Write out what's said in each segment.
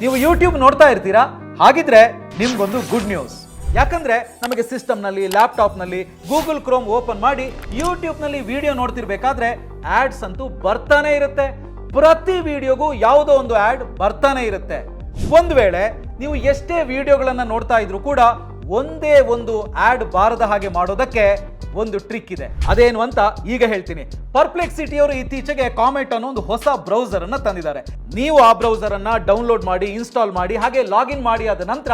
ನೀವು ಯೂಟ್ಯೂಬ್ ನೋಡ್ತಾ ಇರ್ತೀರಾ? ಹಾಗಿದ್ರೆ ನಿಮ್ಗೊಂದು ಗುಡ್ ನ್ಯೂಸ್. ಯಾಕಂದ್ರೆ ನಮಗೆ ಸಿಸ್ಟಮ್ನಲ್ಲಿ, ಲ್ಯಾಪ್ಟಾಪ್ನಲ್ಲಿ ಗೂಗಲ್ ಕ್ರೋಮ್ ಓಪನ್ ಮಾಡಿ ಯೂಟ್ಯೂಬ್ನಲ್ಲಿ ವಿಡಿಯೋ ನೋಡ್ತಿರ್ಬೇಕಾದ್ರೆ ಆಡ್ಸ್ ಅಂತೂ ಬರ್ತಾನೆ ಇರುತ್ತೆ. ಪ್ರತಿ ವಿಡಿಯೋಗೂ ಯಾವುದೋ ಒಂದು ಆಡ್ ಬರ್ತಾನೆ ಇರುತ್ತೆ. ಒಂದು ವೇಳೆ ನೀವು ಎಷ್ಟೇ ವಿಡಿಯೋಗಳನ್ನ ನೋಡ್ತಾ ಇದ್ರು ಕೂಡ ಒಂದೇ ಒಂದು ಆಡ್ ಬಾರದ ಹಾಗೆ ಮಾಡೋದಕ್ಕೆ ಒಂದು ಟ್ರಿಕ್ ಇದೆ. ಅದೇನು ಅಂತ ಈಗ ಹೇಳ್ತೀನಿ. ಪರ್ಪ್ಲೆಕ್ಸಿಟಿ ಅವರು ಇತ್ತೀಚೆಗೆ ಕಾಮೆಟ್ ಅನ್ನೋ ಒಂದು ಹೊಸ ಬ್ರೌಸರ್ ಅನ್ನ ತಂದಿದ್ದಾರೆ. ನೀವು ಆ ಬ್ರೌಸರ್ ಅನ್ನ ಡೌನ್ಲೋಡ್ ಮಾಡಿ, ಇನ್ಸ್ಟಾಲ್ ಮಾಡಿ, ಹಾಗೆ ಲಾಗಿನ್ ಮಾಡಿ ಆದ ನಂತರ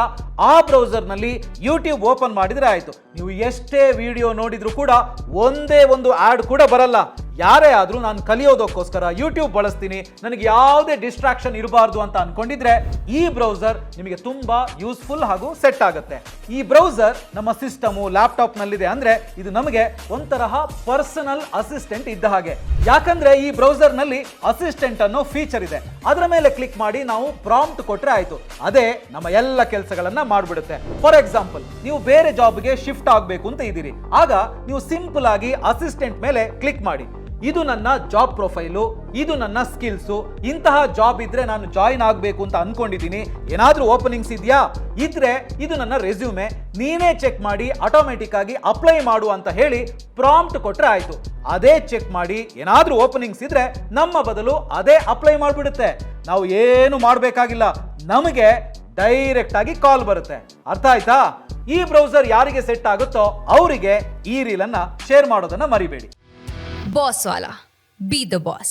ಆ ಬ್ರೌಸರ್ ನಲ್ಲಿ ಯೂಟ್ಯೂಬ್ ಓಪನ್ ಮಾಡಿದ್ರೆ ಆಯ್ತು. ನೀವು ಎಷ್ಟೇ ವಿಡಿಯೋ ನೋಡಿದ್ರು ಕೂಡ ಒಂದೇ ಒಂದು ಆಡ್ ಕೂಡ ಬರಲ್ಲ. ಯಾರೇ ಆದ್ರೂ ನಾನು ಕಲಿಯೋದಕ್ಕೋಸ್ಕರ ಯೂಟ್ಯೂಬ್ ಬಳಸ್ತೀನಿ, ನನಗೆ ಯಾವುದೇ ಡಿಸ್ಟ್ರಾಕ್ಷನ್ ಇರಬಾರ್ದು ಅಂತ ಅನ್ಕೊಂಡಿದ್ರೆ ಈ ಬ್ರೌಸರ್ ನಿಮಗೆ ತುಂಬಾ ಯೂಸ್ಫುಲ್ ಹಾಗೂ ಸೆಟ್ ಆಗುತ್ತೆ. ಈ ಬ್ರೌಸರ್ ನಮ್ಮ ಸಿಸ್ಟಮು, ಲ್ಯಾಪ್ಟಾಪ್ ನಲ್ಲಿದೆ ಅಂದ್ರೆ ಇದು ನಮಗೆ ಒಂತರಹ ಪರ್ಸನಲ್ ಅಸಿಸ್ಟೆಂಟ್ ಇದ್ದ ಹಾಗೆ. ಯಾಕಂದ್ರೆ ಈ ಬ್ರೌಸರ್ ನಲ್ಲಿ ಅಸಿಸ್ಟೆಂಟ್ ಅನ್ನೋ ಫೀಚರ್ ಇದೆ. ಅದರ ಮೇಲೆ ಕ್ಲಿಕ್ ಮಾಡಿ ನಾವು ಪ್ರಾಂಪ್ಟ್ ಕೊಟ್ರೆ ಆಯ್ತು, ಅದೇ ನಮ್ಮ ಎಲ್ಲ ಕೆಲಸಗಳನ್ನ ಮಾಡ್ಬಿಡುತ್ತೆ. ಫಾರ್ ಎಕ್ಸಾಂಪಲ್, ನೀವು ಬೇರೆ ಜಾಬ್ಗೆ ಶಿಫ್ಟ್ ಆಗಬೇಕು ಅಂತ ಇದ್ದೀರಿ. ಆಗ ನೀವು ಸಿಂಪಲ್ ಆಗಿ ಅಸಿಸ್ಟೆಂಟ್ ಮೇಲೆ ಕ್ಲಿಕ್ ಮಾಡಿ. ಇದು ನನ್ನ ಜಾಬ್ ಪ್ರೊಫೈಲು, ಇದು ನನ್ನ ಸ್ಕಿಲ್ಸು, ಇಂತಹ ಜಾಬ್ ಇದ್ರೆ ನಾನು ಜಾಯಿನ್ ಆಗಬೇಕು ಅಂತ ಅನ್ಕೊಂಡಿದ್ದೀನಿ, ಏನಾದ್ರೂ ಓಪನಿಂಗ್ಸ್ ಇದೆಯಾ, ಇದ್ರೆ ಇದು ನನ್ನ ರೆಸ್ಯೂಮೆ, ನೀನೇ ಚೆಕ್ ಮಾಡಿ ಆಟೋಮೆಟಿಕ್ ಆಗಿ ಅಪ್ಲೈ ಮಾಡು ಅಂತ ಹೇಳಿ ಪ್ರಾಂಪ್ಟ್ ಕೊಟ್ರೆ ಆಯ್ತು. ಅದೇ ಚೆಕ್ ಮಾಡಿ ಏನಾದ್ರೂ ಓಪನಿಂಗ್ಸ್ ಇದ್ರೆ ನಮ್ಮ ಬದಲು ಅದೇ ಅಪ್ಲೈ ಮಾಡಿಬಿಡುತ್ತೆ. ನಾವು ಏನು ಮಾಡಬೇಕಾಗಿಲ್ಲ, ನಮಗೆ ಡೈರೆಕ್ಟ್ ಆಗಿ ಕಾಲ್ ಬರುತ್ತೆ. ಅರ್ಥ ಆಯ್ತಾ? ಈ ಬ್ರೌಸರ್ ಯಾರಿಗೆ ಸೆಟ್ ಆಗುತ್ತೋ ಅವರಿಗೆ ಈ ರೀಲ್ ಅನ್ನ ಶೇರ್ ಮಾಡೋದನ್ನ ಮರಿಬೇಡಿ. Boss wala. Be the boss.